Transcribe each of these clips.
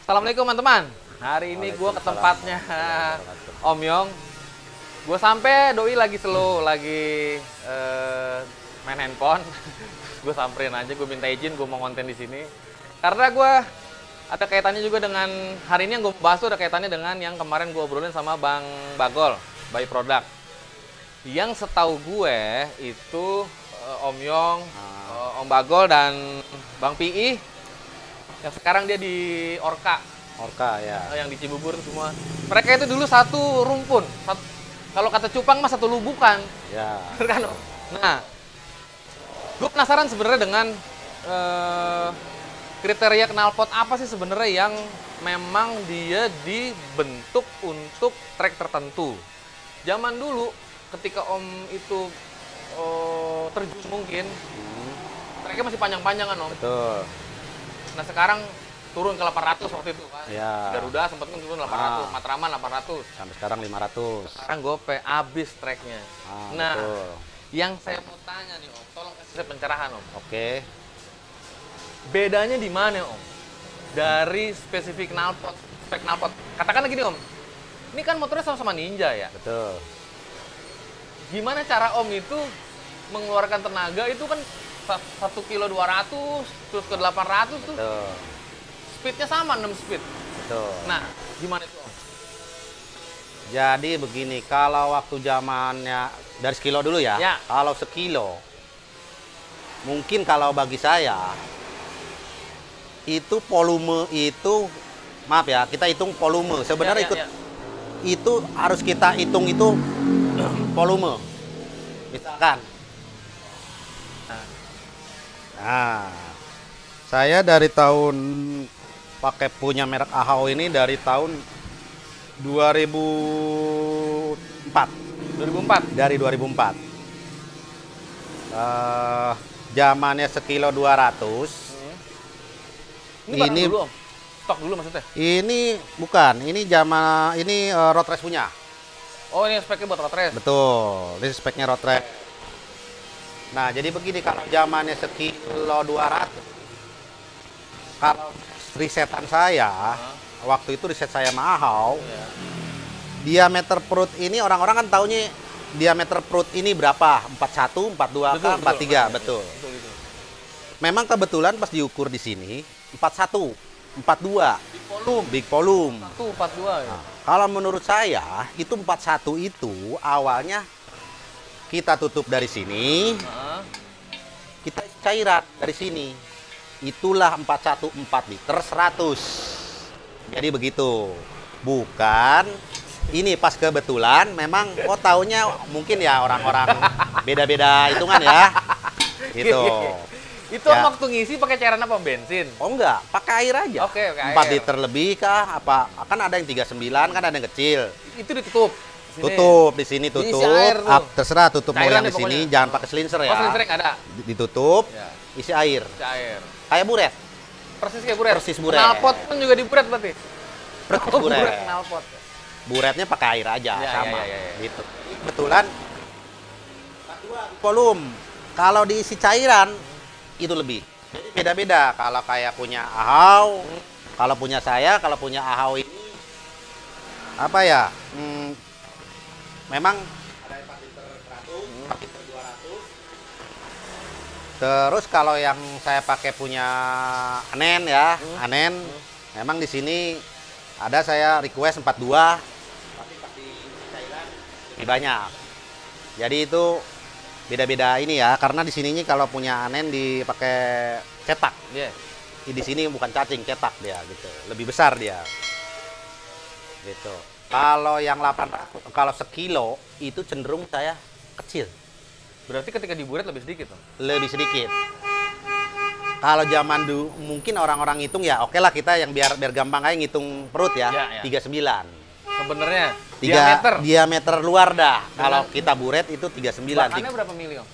Assalamualaikum teman-teman. Hari ini gue ke tempatnya Om Yong. Gue sampai doi lagi slow, lagi main handphone. Gue samperin aja, gue minta izin, gue mau konten di sini. Karena gue ada kaitannya juga dengan hari ini yang gue bahas tuh ada kaitannya dengan yang kemarin gue obrolin sama Bang Bagol, By Product. Yang setahu gue itu Om Yong, Om Bagol dan Bang Pi yang sekarang dia di Orka ya. yang di Cibubur semua. Mereka itu dulu satu rumpun. Kalau kata cupang mah satu lubukan. Ya. Kan? Nah, gue penasaran sebenarnya dengan kriteria knalpot apa sih sebenarnya yang memang dia dibentuk untuk trek tertentu. Zaman dulu ketika Om itu terjun mungkin, treknya masih panjang-panjangan Om. Betul. Nah sekarang turun ke 800 waktu itu kan. Ya. Garuda sempat kan turun 800, Matraman 800. Sampai sekarang 500. Sekarang gope abis treknya. Nah, betul. yang saya mau tanya nih Om, tolong kasih saya pencerahan Om. Oke. Bedanya di mana Om? Dari spesifik knalpot, spek knalpot. Katakanlah gini Om, ini kan motornya sama-sama Ninja ya. Betul. Gimana cara Om itu mengeluarkan tenaga itu kan 1 kilo 200 terus ke 800 tuh. Betul. Speednya sama 6 speed. Betul. Nah, gimana itu Om? Jadi begini, kalau waktu zamannya dari sekilo dulu ya. Ya. Kalau sekilo, mungkin kalau bagi saya itu volume itu, maaf ya, kita hitung volume. Sebenarnya itu harus kita hitung itu volume. Misalkan. Nah, saya dari tahun pakai punya merek Ahau ini dari tahun 2004. 2004? Dari 2004. Zamannya sekilo 200. Ini dulu Om? Stok dulu maksudnya? Ini bukan, ini zaman ini road race punya. Oh ini speknya buat road race? Betul, ini speknya road race. Nah, jadi begini, kalau zamannya sekilo 200, kalau risetan saya, waktu itu riset saya mahal, diameter perut ini orang-orang kan taunya diameter perut ini berapa? 41, 42, betul, 43, betul. Memang kebetulan pas diukur di sini, 41, 42. Big volume. 142 ya? Nah, kalau menurut saya, itu 41 itu awalnya kita tutup dari sini, kita cairan dari sini. Itulah 414 liter 100. Jadi begitu. Bukan ini pas kebetulan memang taunya mungkin ya orang-orang beda-beda hitungan ya. Gitu. Itu Ya. waktu ngisi pakai cairan apa? Bensin? Oh enggak, pakai air aja. Oke, 4 liter lebih kah? Apa kan ada yang 39, kan ada yang kecil. Itu ditutup? Sini. Tutup di sini, tutup. Diisi air tuh. Terserah tutup mau Cairan yang nih di sini, pokoknya. jangan pakai selinser ya. Oh, selinser ada? Ditutup, Ya. isi air. Isi air. Kayak buret. Persis kayak buret? Persis buret. Knalpot kan juga di buret berarti? Persis Oh, buret. knalpot. Buretnya pakai air aja, Ya, sama. ya. Gitu. Kebetulan volume kalau diisi cairan itu lebih. Jadi beda-beda. Kalau kayak punya Ahau, kalau punya saya, kalau punya Ahau ini apa ya? Memang ada 4 liter 100, 4 liter 200. Terus kalau yang saya pakai punya Anen ya, Anen, memang di sini ada saya request 42, tapi pasti cairan lebih banyak. Jadi itu beda-beda ini ya, karena di sininya kalau punya Anen dipakai cetak. Iya. Di sini bukan cacing, cetak dia gitu. Lebih besar dia. Gitu. Kalau yang 800, kalau sekilo itu cenderung saya kecil. Berarti ketika di buret lebih sedikit dong? Lebih sedikit. Kalau zaman dulu mungkin orang-orang ngitung ya, oke lah kita yang biar gampang aja ngitung perut ya, Ya, ya. 39. Sebenarnya diameter? Diameter luar dah. Kalau kita buret itu 39. Bahannya berapa mili Om?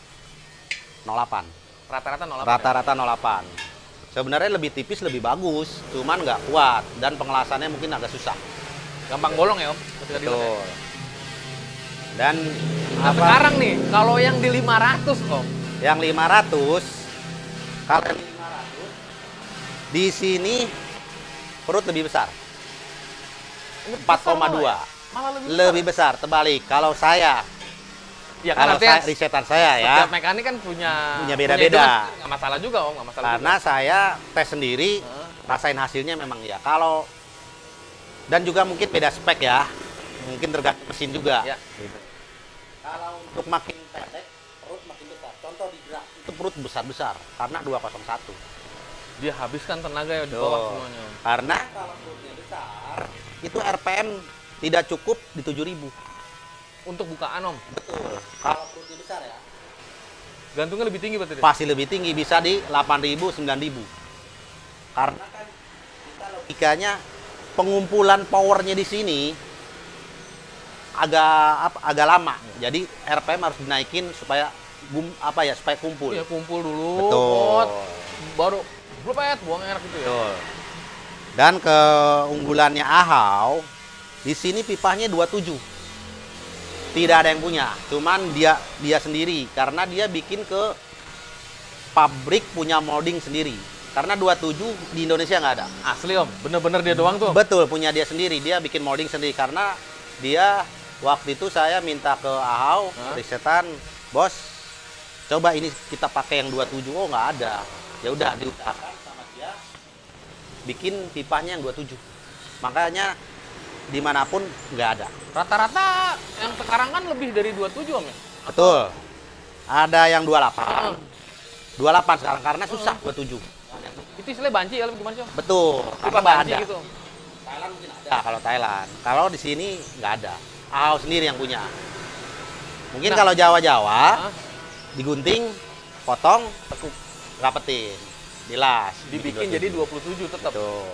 08. Rata-rata 08 Rata-rata 08. Sebenarnya lebih tipis lebih bagus, cuman nggak kuat dan pengelasannya mungkin agak susah. Gampang bolong ya Om? Ketika dilet ya? Betul. Dan Nah, sekarang nih, kalau yang di 500 Om, yang 500, kalau yang 500 di sini perut lebih besar. Ini 4,2. Malah Lebih besar, terbalik. Kalau saya, ya kan, kalau artinya risetan saya ya, setiap mekanik kan punya beda-beda. Nggak masalah juga Om, nggak masalah karena juga. saya tes sendiri, rasain hasilnya memang ya. Kalau dan juga mungkin beda spek ya, mungkin tergantung mesin juga. Ya. Gitu. Kalau untuk makin pendek, perut makin besar. Contoh di gerak itu perut besar-besar karena 201. Dia habiskan tenaga ya di Tuh. bawah semuanya. Karena kalau perutnya besar, itu RPM tidak cukup di 7.000. Untuk bukaan Om, Betul. Kalau perutnya besar ya, gantungnya lebih tinggi berarti. pasti lebih tinggi, bisa di 8.000, 9.000. Karena kan kita logikanya pengumpulan powernya di sini agak lama. Jadi RPM harus dinaikin supaya supaya kumpul. Iya, kumpul dulu. Betul. Baru blupet buang air gitu ya. Betul. Dan keunggulannya Ahau di sini pipanya 27. Tidak ada yang punya, cuman dia sendiri karena dia bikin ke pabrik punya molding sendiri. Karena 27 di Indonesia nggak ada. Asli Om, bener-bener dia doang tuh. Betul, punya dia sendiri. Dia bikin molding sendiri karena dia waktu itu saya minta ke Ahau, risetan, bos, coba ini kita pakai yang 27. Oh nggak ada. Ya udah diusahakan sama dia bikin pipanya yang 27. Makanya dimanapun nggak ada. Rata-rata yang sekarang kan lebih dari 27 Om ya? Betul. Ada yang 28. 28 sekarang karena susah 27. Itu istilahnya banci ya, lebih gimana sih Om? Betul. Tipe Karena nggak banci ada. gitu. Thailand mungkin ada kalau Thailand. Kalau di sini nggak ada. Ahau sendiri yang punya. Mungkin Nah. kalau Jawa-Jawa Hah? digunting, potong, tekuk, rapetin, dilas, Dibikin jadi 27 tetap. Betul.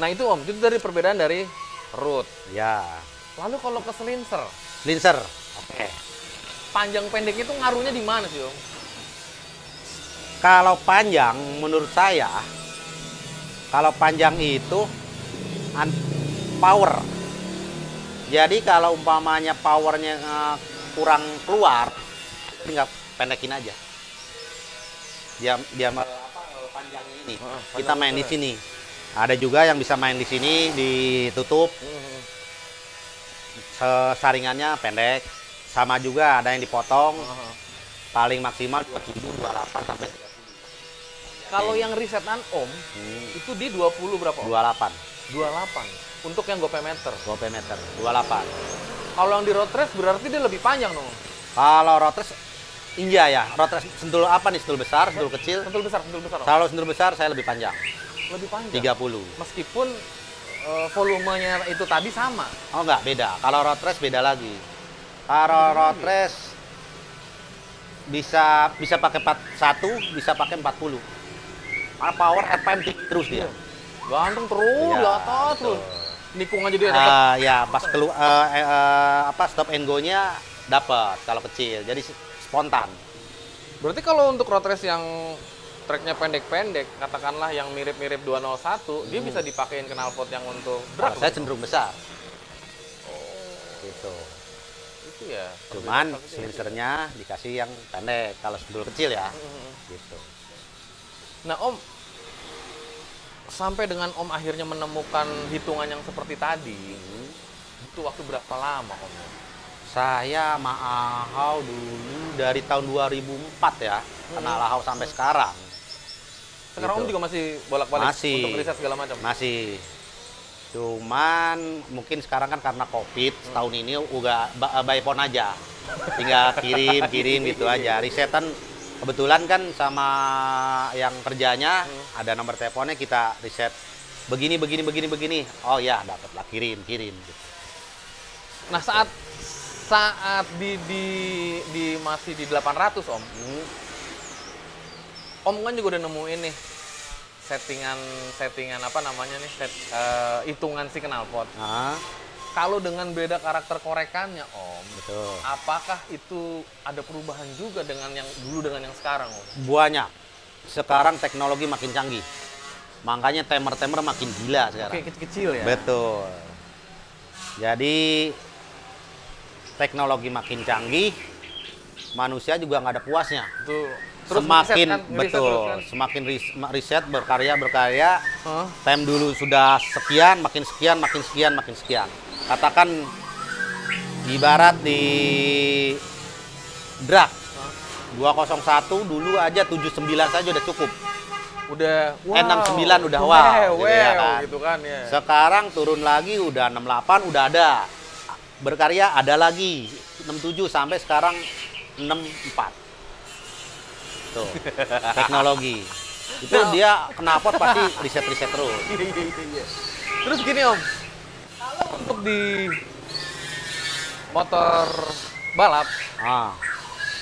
Nah itu Om, itu dari perbedaan dari root. Ya. Lalu kalau ke selinser, Linser. Oke. panjang pendek itu ngaruhnya di mana sih Om? Kalau panjang menurut saya, kalau panjang itu power. Jadi kalau umpamanya powernya kurang keluar, tinggal pendekin aja. Dia panjangnya ini. Kita main di sini. Ada juga yang bisa main di sini ditutup. Saringannya pendek. Sama juga ada yang dipotong. Paling maksimal 27, 28 sampai 30. Kalau yang risetan Om, itu di 20 berapa Om? 28. 28. Untuk yang gope meter. Gope meter 28. Kalau yang di road race berarti dia lebih panjang dong. Kalau rotres iya ya, rotres sentul apa nih? Sentul besar, sentul kecil. Sentul besar Om. Kalau sentul besar saya lebih panjang. Lebih panjang. 30. Meskipun volumenya itu tadi sama. Oh enggak, beda. Kalau rotres beda lagi. Kalau rotres bisa pakai 41, bisa pakai 40. Karena power RPM tinggi terus dia. Ganteng terus Iya, di atas betul. terus. Nikung aja dia tetap. Ya pas keluar stop and go-nya dapat kalau kecil. Jadi spontan. Berarti kalau untuk road race yang treknya pendek-pendek, katakanlah yang mirip-mirip 201, dia bisa dipakein knalpot yang untuk drag. Saya cenderung besar. Gitu. Itu ya. Cuman silinsernya dikasih yang pendek kalau sentul kecil ya. Gitu. Nah Om, sampai dengan Om akhirnya menemukan hitungan yang seperti tadi, itu waktu berapa lama Om? Saya sama Ahau dulu dari tahun 2004 ya, kenal Ahau sampai sekarang. Sekarang Gitu. Om juga masih bolak-balik Masih. untuk riset segala macam? Masih. Cuman mungkin sekarang kan karena COVID, setahun ini udah by phone aja. Tinggal kirim gitu aja. Risetan kebetulan kan sama yang kerjanya ada nomor teleponnya, kita riset begini. Oh ya, dapatlah kirim gitu. Nah saat di masih di 800 Om, Om kan juga udah nemuin nih settingan apa namanya nih, hitungan si knalpot. Kalau dengan beda karakter korekannya Om, Betul. apakah itu ada perubahan juga dengan yang dulu dengan yang sekarang Om? Banyak. Sekarang teknologi makin canggih. Makanya timer makin gila sekarang. Oke, kecil-kecil ya? Betul. Jadi teknologi makin canggih, manusia juga nggak ada puasnya. Itu Terus semakin riset kan, ngeriset betul, terus kan? semakin riset berkarya, Hah? time dulu sudah sekian, makin sekian, makin sekian, makin sekian. Katakan ibarat di drag 201 dulu aja 79 saja udah cukup. Udah, wow. 69 udah wow, gitu ya kan. gitu kan ya. Sekarang turun lagi udah 68 udah ada. Berkarya ada lagi 67 sampai sekarang 64. Tuh. Teknologi. Itu Nah, dia knalpot pasti riset-riset terus. Iya. Terus gini Om, kalau untuk di motor balap Ah,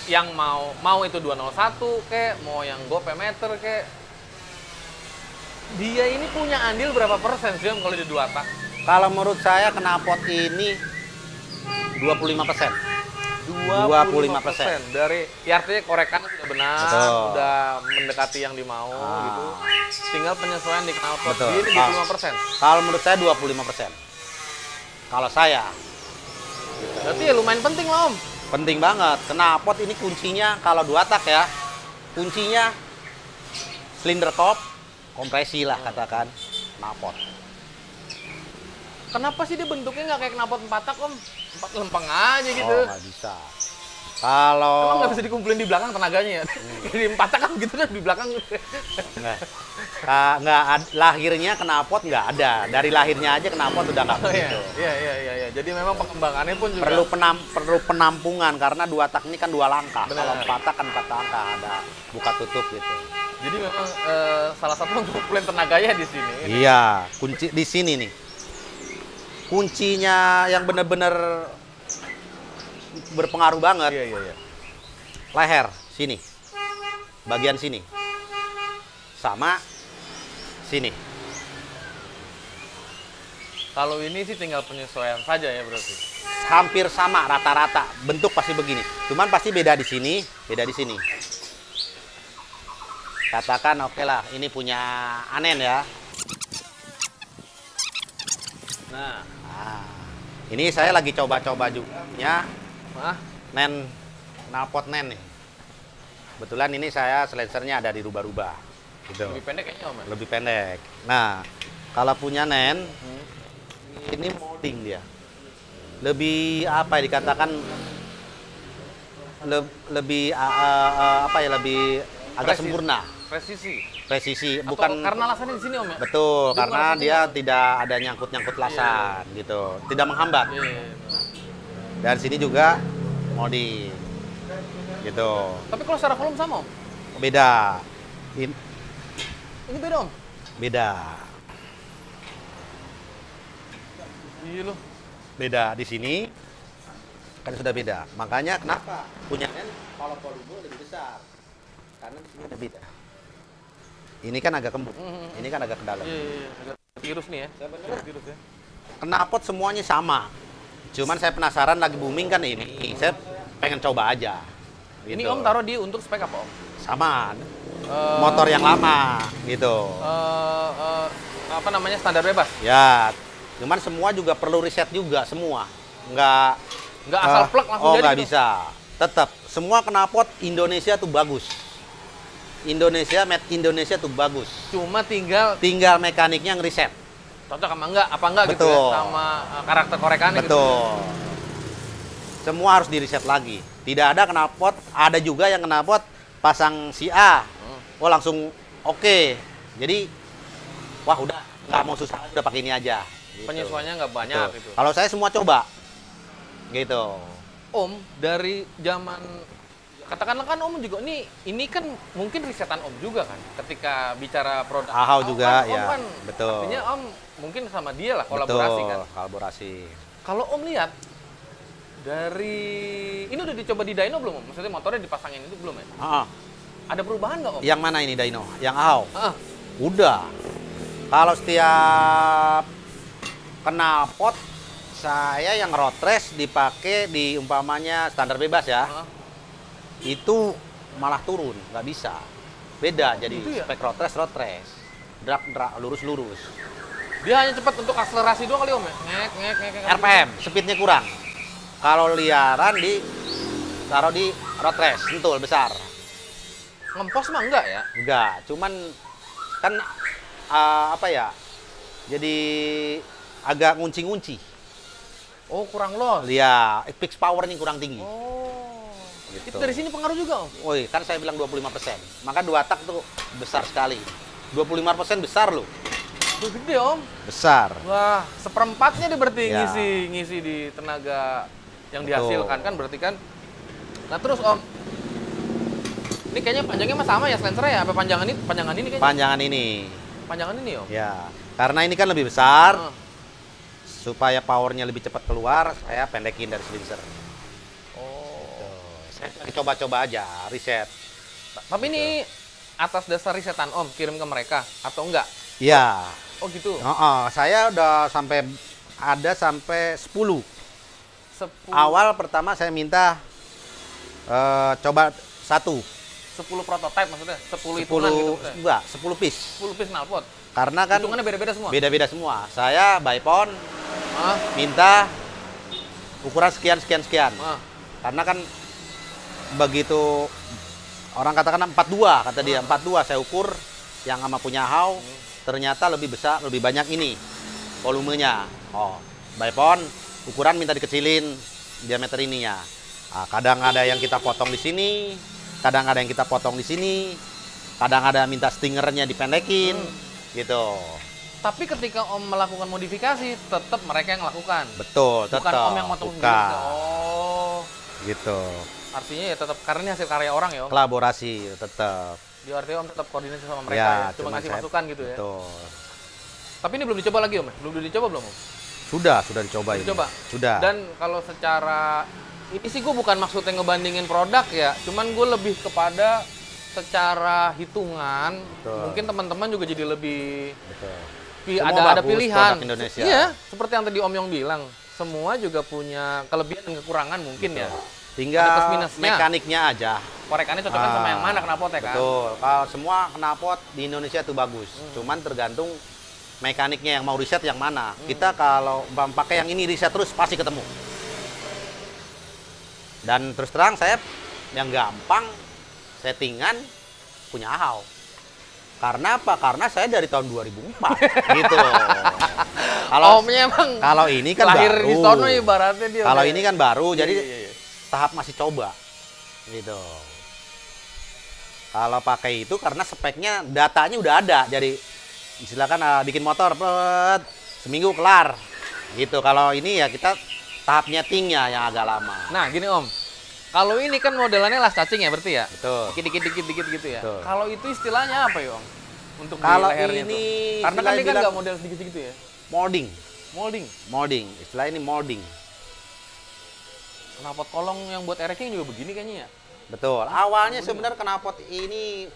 yang mau itu 201 kek, mau yang go meter kek, dia ini punya andil berapa persen sih Om kalau di 2 tak? kalau menurut saya knalpot ini 25%. 25%. Dari ya artinya korekan sudah benar, Betul. sudah mendekati yang dimau gitu. Tinggal penyesuaian di knalpot. Betul. Dia ini 25%. Kalau menurut saya 25%. Kalau saya Berarti ya lumayan penting lah Om. penting banget. Knalpot ini kuncinya kalau 2 tak ya. Kuncinya silinder kop, kompresi lah katakan knalpot. Kenapa sih dia bentuknya nggak kayak knalpot 4 tak Om? 4 lempeng aja gitu. Oh, nggak bisa. Kalau Emang nggak bisa dikumpulin di belakang tenaganya ya? Di 4 tak kan gitu kan di belakang. lahirnya knalpot nggak ada. Dari lahirnya aja knalpot udah nggak Oh iya, begitu. iya. Jadi memang pengembangannya pun juga Perlu penampungan karena 2 tak ini kan 2 langkah. Benar. Kalau 4 tak kan 4 langkah ada buka tutup gitu. Jadi memang salah satu untuk ngumpulin tenaganya di sini. Iya, kunci di sini nih. Kuncinya yang benar-benar berpengaruh banget. Iya. Leher sini. Bagian sini. Sama sini. Kalau ini sih tinggal penyesuaian saja ya berarti. Hampir sama rata-rata. Bentuk pasti begini. Cuman pasti beda di sini, beda di sini. Katakan oke lah, ini punya Anen ya. Nah, Ini saya lagi coba-coba juga nen knalpot nen nih. Kebetulan ini saya silencernya ada di rubah-rubah. Gitu. lebih pendek kayaknya Om ya? Lebih pendek. Nah, kalau punya nen, ini molding dia. Lebih apa ya dikatakan lebih apa ya lebih agak Presisi. sempurna. Presisi bukan karena alasannya di sini Om ya? betul Dia karena bukan dia tidak ada nyangkut-nyangkut lasan gitu. Tidak menghambat. Iya. Dan sini juga molding. Gitu. Tapi kalau secara volume sama Om? Beda. Ini beda Om? Beda. Iya loh. Beda di sini kan sudah beda. Makanya kenapa punya nen kalau volume lebih besar? Karena di sini ada beda. Ini kan agak kembung. Ini kan agak ke dalam. Iya. Agak tirus nih ya. Tirus ya. Knalpot semuanya sama. Cuman saya penasaran lagi booming kan ini. Saya pengen coba aja. Ini Gitu. Om taruh di untuk spek apa Om? Sama. Motor yang lama gitu. Apa namanya standar bebas? Ya. Cuman semua juga perlu riset juga semua. Nggak Asal plug langsung oh, jadi nggak gitu? bisa. Tetap semua knalpot Indonesia tuh bagus. Indonesia, made Indonesia tuh bagus. Cuma tinggal Tinggal mekaniknya ngeriset. cocok apa enggak gitu ya Betul. sama karakter korekannya gitu. Betul. Semua harus diriset lagi. Tidak ada knalpot, ada juga yang knalpot pasang si A. Oh langsung oke. Jadi wah udah nggak mau susah, udah pakai ini aja. Gitu. Penyesuaiannya nggak banyak Betul. gitu. Kalau saya semua coba. Gitu. Om dari zaman katakanlah kan Om juga ini kan mungkin risetan Om juga kan ketika bicara produk Ahau juga kan, Om ya. kan, Betul. artinya Om mungkin sama dia lah kolaborasi Betul, kan. kolaborasi. Kalau Om lihat dari ini udah dicoba di dyno belum Om? Maksudnya motornya dipasangin itu belum ya? Ah, Ada perubahan nggak Om? yang mana ini dyno? Yang Ahau? Ah, Udah. Kalau setiap knalpot saya yang road race dipakai di umpamanya standar bebas ya. ah. Itu malah turun, nggak bisa. Beda jadi Gitu ya? spek road race. Drag lurus-lurus. Dia hanya cepat untuk akselerasi doang kali Om ya? Ngek. RPM, speednya kurang. Kalau liaran taruh di road race, sentul besar. Ngempos mah enggak ya? Enggak, cuman kan apa ya? Jadi agak ngunci-ngunci. Oh, kurang los. Ya, fix powernya kurang tinggi. Oh. Gitu. Itu dari sini pengaruh juga, Om? Woi, kan saya bilang 25%. Maka 2 tak tuh besar sekali. 25% besar loh. Udah gede, Om. Besar. Wah, seperempatnya dia berarti Ya. ngisi di tenaga yang Betul. dihasilkan kan berarti kan. Nah, terus Om, ini kayaknya panjangnya mah sama ya selensernya ya? Apa panjangan ini kayaknya? Panjangan ini. Panjangan ini, Om. Ya, karena ini kan lebih besar. Ah. Supaya powernya lebih cepat keluar, saya pendekin dari silencer. Oh. Saya coba-coba aja, riset. Tapi ini atas dasar risetan Om kirim ke mereka atau enggak? Iya. Oh gitu. Saya udah sampai 10. 10 Awal pertama saya minta coba 10 prototipe maksudnya? 10 hitungan gitu maksudnya? enggak, 10 piece. 10 piece knalpot. Karena kan Hitungannya beda-beda semua? beda-beda semua. Saya by phone Ah, minta ukuran sekian. ah. Karena kan begitu orang katakan 42, kata dia 42 saya ukur yang sama punya How ternyata lebih besar, lebih banyak ini volumenya. Oh, by phone ukuran minta dikecilin diameter ininya. Nah, kadang ada yang kita potong di sini, kadang ada yang kita potong di sini, kadang ada minta stingernya dipendekin, gitu. Tapi ketika Om melakukan modifikasi, tetap mereka yang melakukan. Betul, Bukan tetap. Om yang motong Bukan. sendiri. Oh, Gitu. artinya ya tetap karena ini hasil karya orang ya Om. Kolaborasi tetap. Di artinya Om tetap koordinasi sama mereka ya. Cuma cuman ngasih saya- masukan gitu ya. Betul. Tapi ini belum dicoba lagi Om ya? Belum dicoba belum Om? Sudah dicoba ini. Dicoba? Sudah. Dan kalau secara ini sih gue bukan maksudnya ngebandingin produk ya, cuman gue lebih kepada secara hitungan, Betul. mungkin teman-teman juga jadi lebih Betul. ada Semua bagus pilihan. produk Indonesia. Iya, seperti yang tadi Om Yong bilang, semua juga punya kelebihan dan kekurangan mungkin ya. Tinggal Ada plus minusnya. mekaniknya aja. Korekannya cocokkan sama yang mana knalpotnya kan? Betul. Kalau semua knalpot di Indonesia itu bagus. Cuman tergantung mekaniknya yang mau riset yang mana. Kita kalau pakai yang ini riset terus pasti ketemu. Dan terus terang saya yang gampang settingan punya How. Karena apa? Karena saya dari tahun 2004 gitu. Kalau Omnya emang kalau ini kan lahir baru. di sono ibaratnya dia. Kalau udah- ini kan baru, jadi Iya. tahap masih coba gitu. Kalau pakai itu karena speknya datanya udah ada, jadi silakan bikin motor pet, seminggu kelar gitu. Kalau ini ya kita tahap nyetingnya yang agak lama. Nah, gini Om. Kalau ini kan modelannya las cacing ya berarti ya? Betul. Dikit gitu ya. Betul. Kalau itu istilahnya apa ya Om? Untuk di Kalau lehernya ini tuh? Karena kan dia kan bilang- nggak model segitu ya. Molding, Molding. istilah ini molding. Knalpot kolong yang buat ereking juga begini kayaknya ya. Betul. Awalnya sebenarnya knalpot ini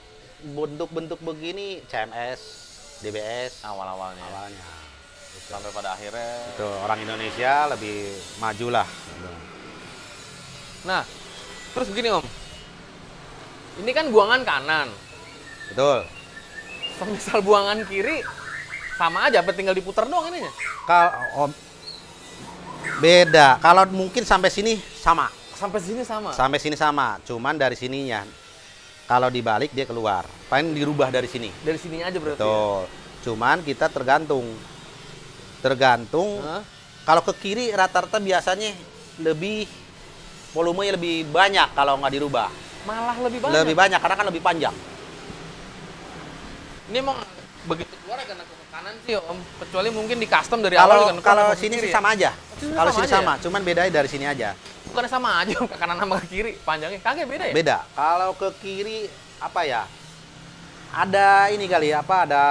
bentuk-bentuk begini CMS, DBS Awal-awalnya. awalnya. Sampai pada akhirnya. Betul, orang Indonesia lebih maju lah. Nah, terus begini Om. Ini kan buangan kanan. Betul. Semisal buangan kiri sama aja, apa tinggal diputar doang ininya? Kalau beda. Kalau mungkin sampai sini sama. Sampai sini sama. Sampai sini sama. Cuman dari sininya kalau dibalik dia keluar. Paling dirubah dari sini. Dari sininya aja berarti. Ya? Betul. Cuman kita tergantung. Hah? Kalau ke kiri rata-rata biasanya lebih volumenya lebih banyak kalau nggak dirubah. Malah lebih banyak. Lebih banyak karena kan lebih panjang. Ini emang begitu keluar agak nengok ke kanan sih Om. Kecuali mungkin di custom dari awal juga nengok Kalau ke sini kiri sih ya? sama aja. Sini Kalau sama sini aja sama, cuman bedanya dari sini aja. Bukannya sama aja Om, ke kanan sama ke kiri panjangnya. Kagak beda ya? Beda. Kalau ke kiri apa ya? Ada ini kali ya, apa ada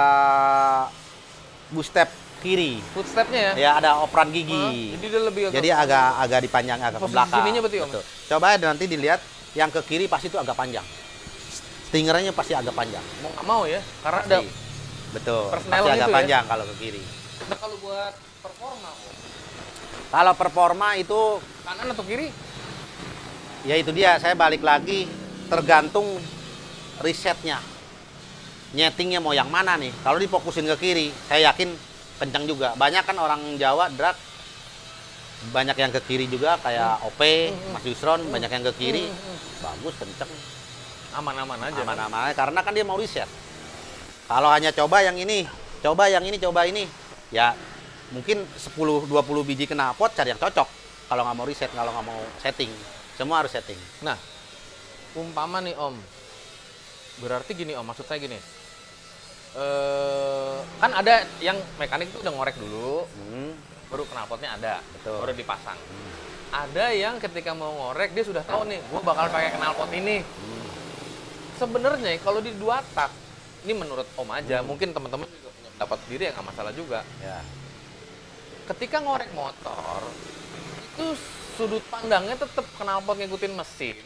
bootstrap kiri. Footstepnya ya? Ya ada operan Hah? gigi. Jadi dia lebih Jadi agak dipanjang agak ke Posisi belakang. sininya berarti, Om? Betul. Coba nanti dilihat yang ke kiri pasti itu agak panjang. Stingernya pasti agak panjang. mau nggak mau ya? Karena ada. Pasti. Betul. Persnel Pasti agak gitu ya? panjang kalau ke kiri. Nah, kalau buat performa Om, Kalau performa itu kanan atau kiri? ya itu dia, saya balik lagi tergantung risetnya. Nyetingnya mau yang mana nih? Kalau difokusin ke kiri, saya yakin kencang juga. Banyak kan orang Jawa drag banyak yang ke kiri juga kayak OP, Mas Yusron banyak yang ke kiri. Bagus kencang. Aman-aman aja. Aman-aman, karena kan dia mau riset. Kalau hanya coba yang ini, coba yang ini, coba ini, ya mungkin 10-20 biji knalpot cari yang cocok. Kalau nggak mau riset, kalau nggak mau setting, semua harus setting. Nah, umpama nih Om, berarti gini Om, maksud saya gini, kan ada yang mekanik itu udah ngorek dulu, baru knalpotnya ada, Betul. baru dipasang. Ada yang ketika mau ngorek dia sudah tahu nih, gue bakal pakai knalpot ini. Sebenarnya kalau di 2 tak, ini menurut Om aja, mungkin teman-teman juga punya pendapat sendiri ya nggak masalah juga. Ya. Ketika ngorek motor, itu sudut pandangnya tetap knalpot ngikutin mesin.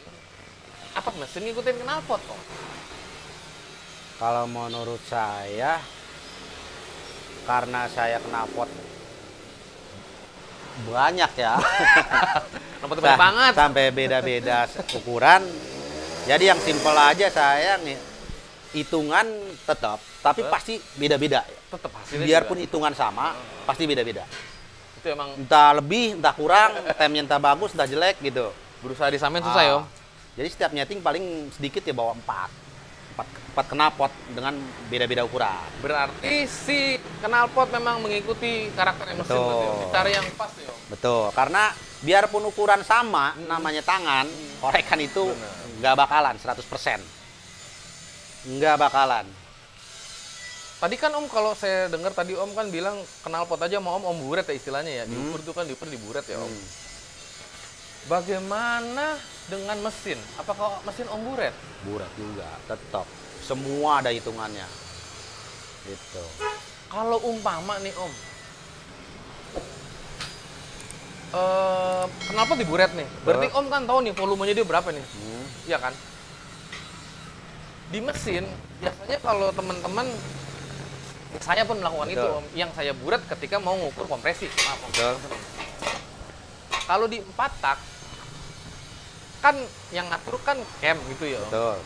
Apa mesin ngikutin knalpot Om? Kalau menurut saya, karena saya knalpot banyak ya, Knalpot banyak banget. sampai beda-beda ukuran. Jadi yang simpel aja saya hitungan tetap, tapi pasti beda-beda. Tetap hasilnya Biarpun juga. hitungan sama, pasti beda-beda. Itu emang Entah lebih, entah kurang, temnya entah bagus, entah jelek gitu. berusaha disamain susah ya Om. Jadi setiap nyeting paling sedikit ya bawa 4 knalpot dengan beda-beda ukuran. Berarti si knalpot memang mengikuti karakter mesin Betul. berarti, Om. Dicari yang pas ya Om. Betul, karena biarpun ukuran sama, namanya tangan, korekan itu nggak bakalan 100%. Nggak bakalan. Tadi kan Om kalau saya dengar tadi Om kan bilang knalpot aja mau Om buret ya istilahnya ya. Diukur itu kan diukur di buret ya Om. Bagaimana dengan mesin? Apakah mesin Om buret? Buret juga, tetap. Semua ada hitungannya. Gitu. Kalau umpama nih Om, knalpot di buret nih. Berarti Om kan tahu nih volumenya dia berapa nih? Iya kan? Di mesin biasanya kalau teman-teman, saya pun melakukan itu Betul. Om. Yang saya buret ketika mau ngukur kompresi. Maaf Om. Betul. Kalau di 4 tak, kan yang ngatur kan cam gitu ya Om. Betul.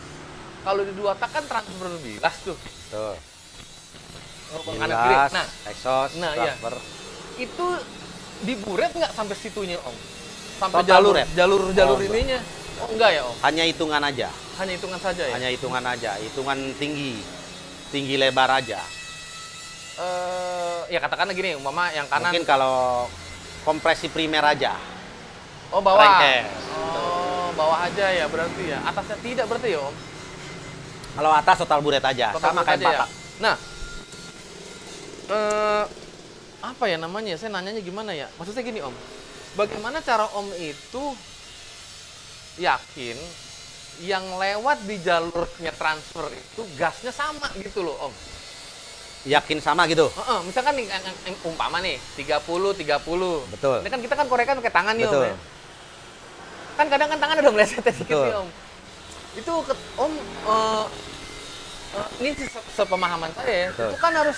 Kalau di 2 tak kan transfer bilas tuh. Betul. Kanan kiri. Bilas, Nah, exhaust, nah, iya. transfer. itu diburet nggak sampai situnya Om? Sampai Total buret? jalur Oh, ininya? Oh enggak ya Om? Hanya hitungan aja. Hanya hitungan saja ya? Hanya hitungan aja. Hitungan tinggi lebar aja. Ya katakanlah gini, umpama yang kanan. Mungkin kalau kompresi primer aja. Oh bawah. Rengkes. Oh bawah aja ya berarti ya. Atasnya tidak berarti ya Om? Kalau atas total buret aja, Total sama buret kayak aja ya? patak. Nah, apa ya namanya? Saya nanyanya gimana ya? Maksudnya gini Om, bagaimana cara Om itu yakin yang lewat di jalurnya transfer itu gasnya sama gitu loh Om? Yakin sama gitu? Misalkan nih, yang umpama nih 30-30. Betul. Ini kan kita kan korekan pakai tangan nih Om Betul. ya. Kan kadang kan tangan ada meleset dikit Betul. nih Om. Itu Om ini sepemahaman saya ya, Betul. itu kan harus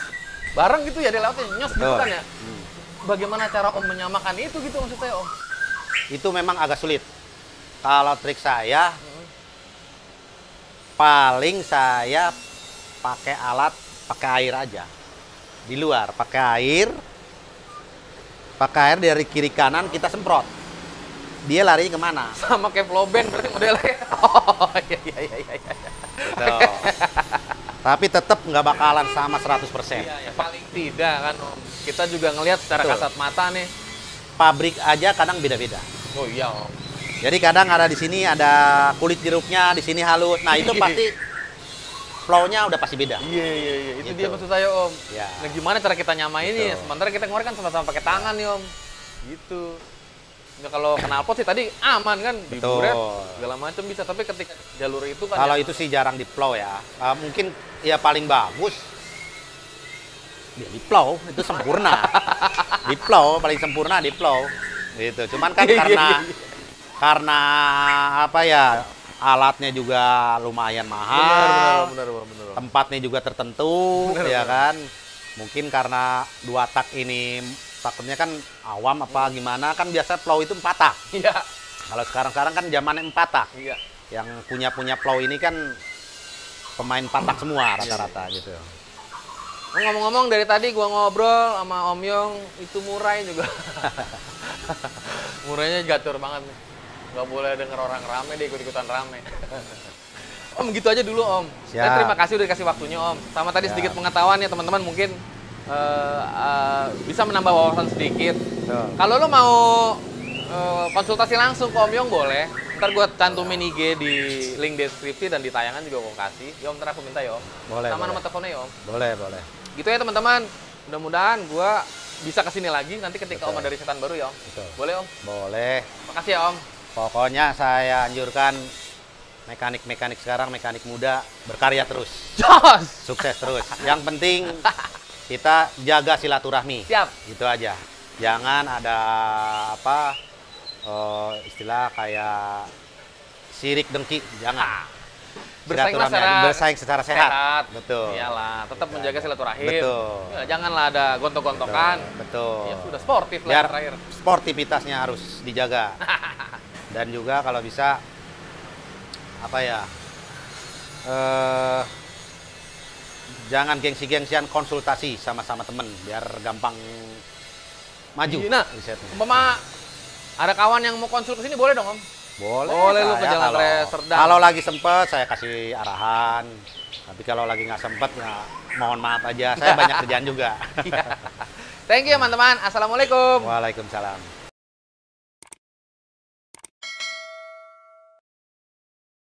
bareng gitu ya dia lewatnya nyos gitu Betul. kan ya. Bagaimana cara Om menyamakan itu gitu maksud saya Om? Itu memang agak sulit. Kalau trik saya, paling saya pakai alat, pakai air aja. Di luar, pakai air dari kiri kanan kita semprot. Dia lari kemana? Sama kayak flow band berarti modelnya. Oh iya. Betul. Tapi tetap nggak bakalan sama 100%. Iya, ya paling tidak kan Om. Kita juga ngelihat secara Betul. kasat mata nih. Pabrik aja kadang beda-beda. Oh iya Om. Jadi kadang ada di sini ada kulit jeruknya, di sini halus. Nah, itu pasti flow-nya udah pasti beda. Iya. Itu Gitu. dia maksud saya Om. Ya. Nah gimana cara kita nyamain ini? Betul. Sementara kita ngorek kan sama-sama pakai tangan nih Om. Gitu. Ya, kalau knalpot sih tadi aman kan, Betul. diburet segala macam bisa. Tapi ketika jalur itu kan Kalau ya- itu sih jarang di plow ya. Mungkin ya paling bagus di plow itu sempurna. Di plow paling sempurna di plow. Gitu. Cuman kan karena apa ya? Alatnya juga lumayan mahal. benar. Tempatnya juga tertentu, Bener, ya bener. kan? Mungkin karena 2 tak ini takutnya kan awam apa gimana, kan biasa plow itu 4 tak. Iya. Kalau sekarang kan zamannya 4 tak. Iya. Yang punya plow ini kan pemain 4 tak semua rata-rata gitu. Ngomong-ngomong dari tadi gua ngobrol sama Om Yong, itu Murai juga. Murainya gatur banget nih. Nggak boleh denger orang rame, dia ikut-ikutan rame. Om gitu aja dulu Om. Siap. Terima kasih udah dikasih waktunya Om. Sama tadi Siap. sedikit pengetahuan ya teman-teman mungkin bisa menambah wawasan sedikit. Betul. Kalau lo mau konsultasi langsung ke Om Yong boleh. Ntar gue cantumin IG di link deskripsi dan di tayangan juga gue kasih. Ya Om, ntar aku minta ya Om. Boleh, Sama boleh. nomor teleponnya ya Om. Boleh, boleh. Gitu ya teman-teman. Mudah-mudahan gue bisa kesini lagi nanti ketika Betul. Om ada risetan baru ya Om. Betul. Boleh Om? Boleh. Makasih ya Om. Pokoknya saya anjurkan mekanik-mekanik sekarang, mekanik muda, berkarya terus. Jos! Sukses terus. Yang penting kita jaga silaturahmi. Siap. Gitu aja. Jangan ada apa istilah kayak sirik dengki, jangan. Bersainglah Silaturahmi, bersaing secara sehat. Betul. Iyalah, tetap menjaga silaturahim. Betul. Ya, janganlah ada gontok-gontokan. Betul. Ya sudah sportif lah Biar terakhir. sportivitasnya harus dijaga. Dan juga kalau bisa apa ya? Jangan gengsi-gengsian, konsultasi sama-sama temen biar gampang maju. Nah, risetnya. umpama ada kawan yang mau konsul ke sini boleh dong Om? Boleh. Boleh lu ke saya Jalan Raya Serdang. kalau lagi sempet saya kasih arahan. Tapi kalau lagi nggak sempet ya mohon maaf aja. Saya banyak kerjaan juga. Thank you teman-teman. Assalamualaikum. Waalaikumsalam.